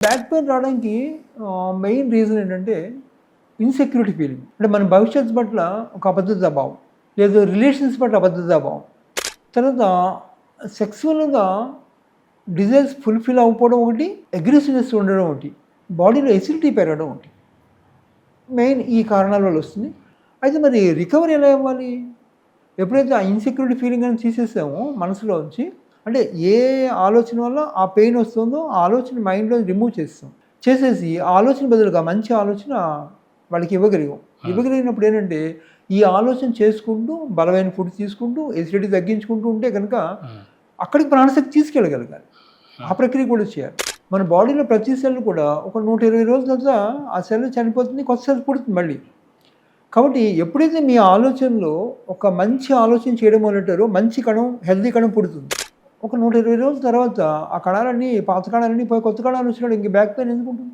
Back pain రావడానికి main reason ఏంటంటే insecurity feeling. అంటే మన భవిష్యత్తు పట్ల ఒక అభద్రతా భావం, లేదు రిలేషన్స్ పట్ల అభద్రతా భావం. తర్వాత సెక్సువల్‌గా డిజైర్స్ ఫుల్‌ఫిల్ అవ్వకపోవడం ఒకటి, అగ్రెసివ్‌నెస్ ఉండడం ఒకటి, బాడీలో ఎసిడిటీ పెరగడం ఒకటి. మెయిన్ ఈ కారణాల వల్ల వస్తుంది. అయితే మరి రికవరీ ఎలా అవ్వాలి? ఎప్పుడైతే ఆ ఇన్సెక్యూరిటీ ఫీలింగ్ అని తీసేసామో మనసులో నుంచి, అంటే ఏ ఆలోచన వల్ల ఆ పెయిన్ వస్తుందో ఆ ఆలోచన మైండ్‌లో రిమూవ్ చేసేసాం. చేసేసి ఆ ఆలోచన బదులుగా మంచి ఆలోచన వాళ్ళకి ఇవ్వగలిగాం. ఇవ్వగలిగినప్పుడు ఏంటంటే, ఈ ఆలోచన చేసుకుంటూ, బలమైన ఫుడ్ తీసుకుంటూ, ఎసిడిటీ తగ్గించుకుంటూ ఉంటే గనక అక్కడికి ప్రాణశక్తి తీసుకెళ్ళగలగాలి. ఆ ప్రక్రియ కూడా చేయాలి. మన బాడీలో ప్రతి సెల్ కూడా ఒక 120 రోజుల తర్వాత ఆ సెల్ చనిపోతుంది, కొత్త సెల్ పుడుతుంది మళ్ళీ. కాబట్టి ఎప్పుడైతే మీ ఆలోచనలో ఒక మంచి ఆలోచన చేయడం మొదలెట్టారో మంచి కణం, హెల్తీ కణం పుడుతుంది. ఒక 120 రోజుల తర్వాత ఆ కణాలన్నీ, పాత కణాలన్నీ పోయి కొత్త కణాలు వచ్చినప్పుడు ఇంక బ్యాక్ పెయిన్ ఎందుకుంటుంది?